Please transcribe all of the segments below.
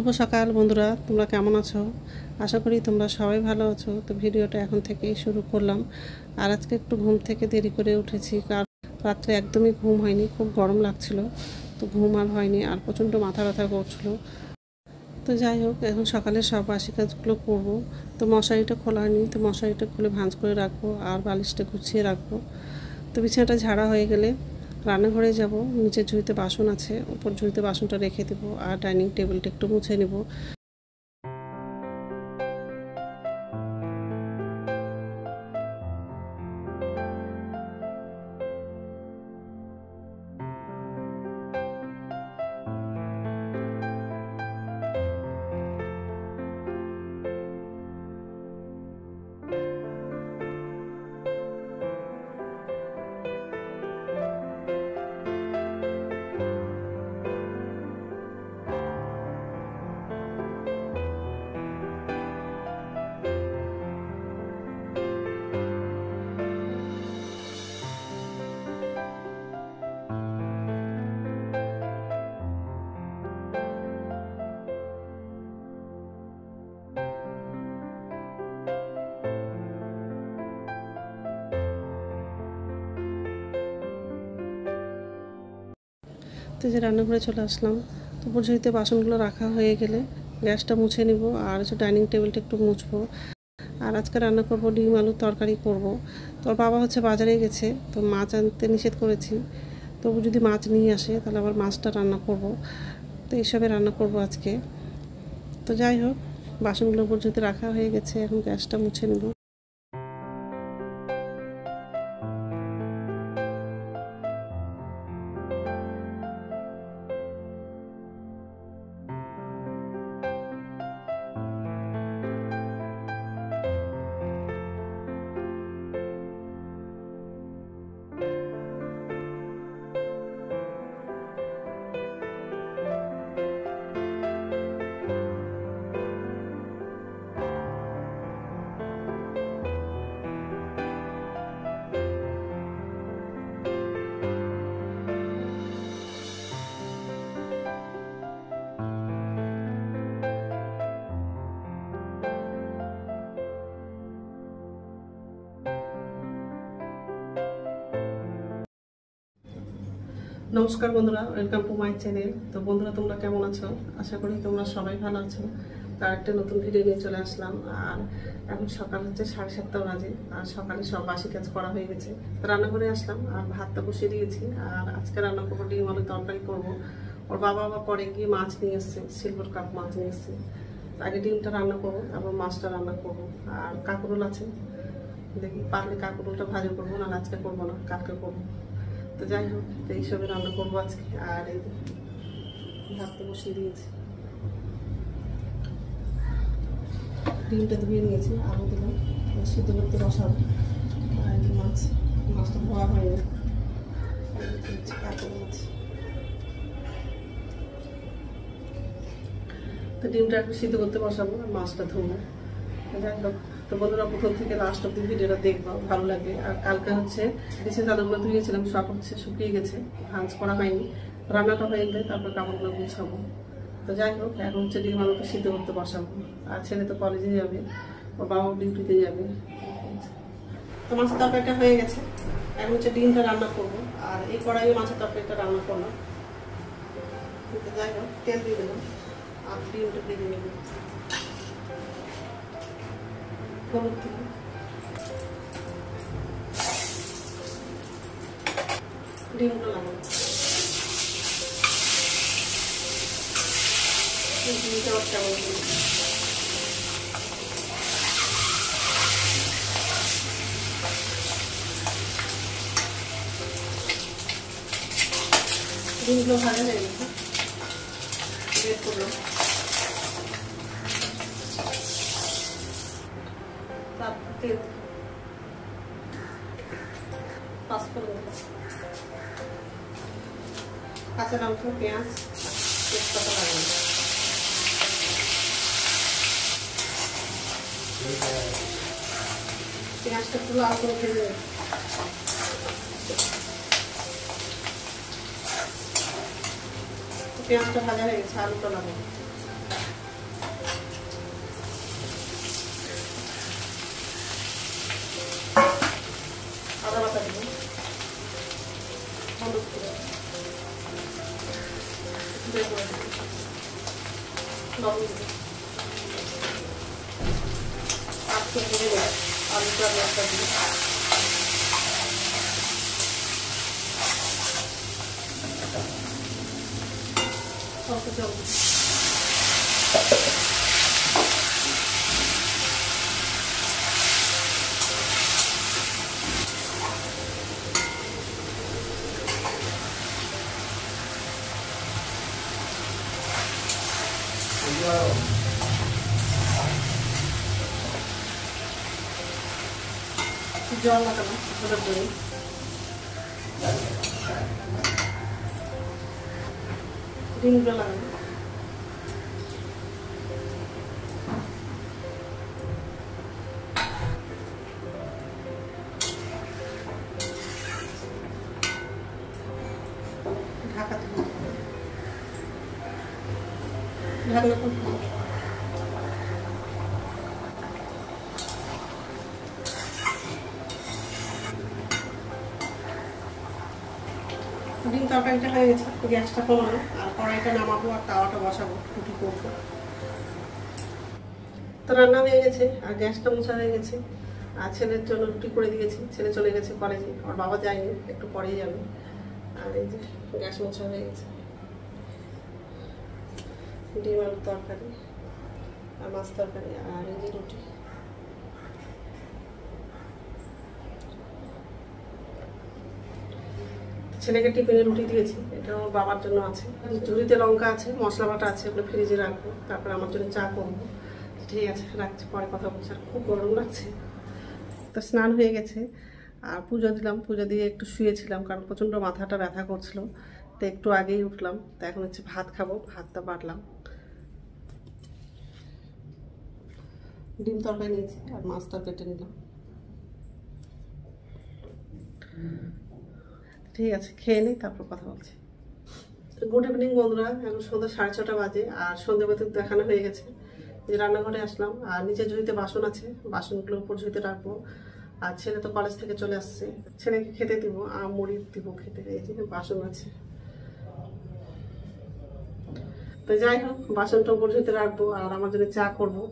শুভ সকাল বন্ধুরা, তোমরা কেমন আছো? আশা করি তোমরা সবাই ভালো আছো। তো ভিডিওটা এখন থেকেই শুরু করলাম। আর আজকে একটু ঘুম থেকে দেরি করে উঠেছি, কারণ রাত্রে একদমই ঘুম হয়নি, খুব গরম লাগছিল। তো ঘুম আর হয়নি, আর প্রচণ্ড মাথা ব্যথা করছিল। তো যাই হোক, এখন সকালে সব বাসি কাজগুলো করবো। তো মশারিটা খোলা হয়নি, তো মশারিটা খুলে ভাঁজ করে রাখবো আর বালিশটা গুছিয়ে রাখবো। তো বিছানাটা ঝাড়া হয়ে গেলে রান্নাঘরে যাব। নিচের ঝুড়িতে বাসন আছে, উপর ঝুড়িতে বাসনটা রেখে দেবো, আর ডাইনিং টেবিলটা একটু মুছে নেব। তো যে রান্নাঘরে চলে আসলাম। তো উপর ঝুড়িতে বাসনগুলো রাখা হয়ে গেলে গ্যাসটা মুছে নিব, আর হচ্ছে ডাইনিং টেবিলটা একটু মুছবো। আর আজকে রান্না করব ডিম আলুর তরকারি করব। তোর বাবা হচ্ছে বাজারে গেছে, তো মাছ আনতে নিষেধ করেছি। তবু যদি মাছ নিয়ে আসে তাহলে আবার মাছটা রান্না করব। তো এইসবে রান্না করব আজকে। তো যাই হোক, বাসনগুলো উপর ঝুড়িতে রাখা হয়ে গেছে, এখন গ্যাসটা মুছে নেব। নমস্কার বন্ধুরা, ওয়েলকাম টু মাই চ্যানেল। তো বন্ধুরা, তোমরা কেমন আছো? আশা করি তোমরা সবাই ভালো আছো। তার একটা নতুন ভিডিও নিয়ে চলে আসলাম। আর এখন সকাল হচ্ছে 7:30 বাজে, আর সকালে সব বাসি কাজ করা হয়ে গেছে। তো রান্না করে আসলাম, আর ভাতটা বসিয়ে দিয়েছি। আর আজকে রান্না করবো ডিম আলুর তরকারি করবো। ওর বাবা আবার পরে গিয়ে মাছ নিয়ে এসছে, সিলভার কাপ মাছ নিয়ে এসছে। আগে ডিমটা রান্না করবো, তারপর মাছটা রান্না করবো। আর কাঁকরোল আছে, দেখি পারলে কাঁকরোলটা ভাজি করবো, না আজকে করবো না, কালকে করবো। তো যাই হোক, তো এইসবে রান্না করবো আজকে। আর এই ভাতটা বসিয়ে দিয়েছি, ডিমটা ধুয়ে নিয়েছি, আলু দিলাম, সিদ্ধ করতে বসাবো। আর এই মাছটা ধোয়া হয়নি, কাঁকড় মাছ। তো ডিমটা একটু সিদ্ধ করতে বসাবো, আর মাছটা ধুবো। যাই হোক, তো বন্ধুরা প্রথম থেকে লাস্ট অব্দি ভিডিওটা দেখবো, ভালো লাগবে। আর কালকে হচ্ছে বিছে চাদরগুলো ধুয়েছিলাম, সব হচ্ছে শুকিয়ে গেছে, ভাঁজ করা হয়নি। রান্নাটা হয়ে গেলে তারপর কাপড়গুলো গুছাবো। তো যাই হোক, এখন হচ্ছে ডিম আলুটা সিদ্ধ করতে বসাবো। আর ছেলে তো কলেজে যাবে, ওর বাবাও ডিউটিতে যাবে। তো মাছের তরকারিটা হয়ে গেছে, এখন হচ্ছে ডিমটা রান্না করবো। আর এই কড়াইয়ে মাছের তরকারিটা রান্না করলাম। যাই হোক, তেল দিয়ে দেবো, আর ডিমটা ভেজে নেব। হলুদ দিব, ডিমগুলো লাগাবো, ডিমটা কেমন ডিমগুলো ভাজা হয়ে গেছে, বের করলাম। তারপর তেল, পাঁচফোড়ন, কাঁচা লঙ্কা, পেঁয়াজ, তেজপাতা লাগানো। পেঁয়াজটা একটু লাল করে ভেজে পেঁয়াজটা ভাজা হয়ে গেছে, আলুটা লাগাবো। জল লাগানো ওটার জন্য ডিমগুলো লাগানো ঢাকা দেবো ঢাকনা ডিম তরকারিটা হয়ে গেছে, গ্যাসটা কমানো আর কড়াইটা নামাবো আর তাওয়াটা বসাবো, রুটি করবো। তো রান্না হয়ে গেছে আর গ্যাসটা মোছা হয়ে গেছে আর ছেলের জন্য রুটি করে দিয়েছি। ছেলে চলে গেছে কলেজে, আর বাবা যায়নি, একটু পরেই যাবে। আর এই যে গ্যাস মোছা হয়ে গেছে, ডিম আলুর তরকারি আর মাছ তরকারি আর এই যে রুটি। ছেলেকে টিফিনে রুটি দিয়েছি, এটা আমার বাবার জন্য আছে। ঝুড়িতে লঙ্কা আছে, মশলা বাটা আছে, ওগুলো ফ্রিজে রাখবো, তারপরে আমার জন্য চা করবো। ঠিক আছে, রাখছি, পরে কথা বলছি। আর খুব গরম লাগছে। তো স্নান হয়ে গেছে আর পুজো দিলাম, পুজো দিয়ে একটু শুয়েছিলাম কারণ প্রচণ্ড মাথাটা ব্যথা করছিল। তো একটু আগেই উঠলাম, তো এখন হচ্ছে ভাত খাবো, ভাতটা বাটলাম। ডিম তরকারি নিয়েছি আর মাছটা কেটে নিলাম। ঠিক আছে, খেয়ে নিই, তারপর কথা বলছি। গুড ইভিনিং বন্ধুরা, এখন সন্ধ্যা 6:30 বাজে আর সন্ধ্যাবাতি দেখানো হয়ে গেছে। যে রান্নাঘরে আসলাম আর নিচে ঝুড়িতে বাসন আছে, বাসনগুলো উপর ঝুড়িতে রাখবো। আর ছেলে তো কলেজ থেকে চলে আসছে, ছেলেকে খেতে দিব আর মুড়ি দিব খেতে। এই যে বাসন আছে, তো যাই হোক বাসনটা উপর ঝুড়িতে রাখবো আর আমার জন্য চা করবো।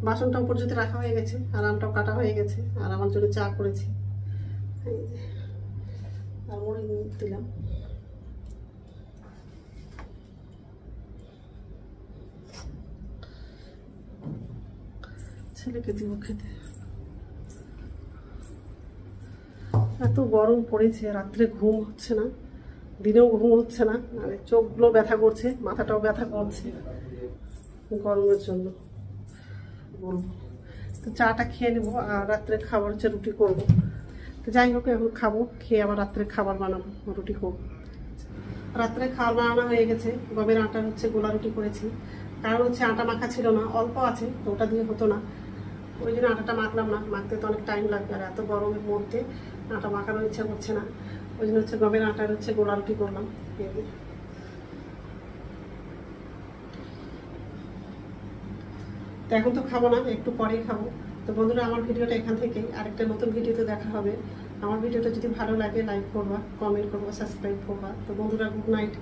বাসনটা উপর যদি রাখা হয়ে গেছে আর আমটাও কাটা হয়ে গেছে আর আমার জন্য চা করেছি আর মুড়ি দিলাম। ছেলেকে দিব খেতে। এত গরম পড়েছে, রাত্রে ঘুম হচ্ছে না, দিনেও ঘুম হচ্ছে না, আর চোখগুলো ব্যথা করছে, মাথাটাও ব্যথা করছে গরমের জন্য বলবো। তো চাটা খেয়ে নেবো আর রাত্রে খাবার হচ্ছে রুটি করবো। তো যাই হোক এখন খাবো, খেয়ে আবার রাত্রে খাবার বানাবো, রুটি করবো। রাত্রে খাবার বানানো হয়ে গেছে, গমের আটার হচ্ছে গোলা রুটি করেছি। কারণ হচ্ছে আটা মাখা ছিল না, অল্প আছে, তো ওটা দিয়ে হতো না, ওই জন্য আটাটা মাখলাম না। মাখতে তো অনেক টাইম লাগবে আর এত গরমের মধ্যে আটা মাখানোর ইচ্ছা করছে না, ওই জন্য হচ্ছে গমের আটার হচ্ছে গোলা রুটি করলাম। তো এখন তো খাবো না, একটু পরেই খাবো। তো তো বন্ধুরা, আমার ভিডিওটা এখান থেকেই আরেকটা নতুন ভিডিওতে দেখা হবে। আমার ভিডিওটা যদি ভালো লাগে লাইক করবা, কমেন্ট করবা, সাবস্ক্রাইব করবা। তো বন্ধুরা, গুড নাইট।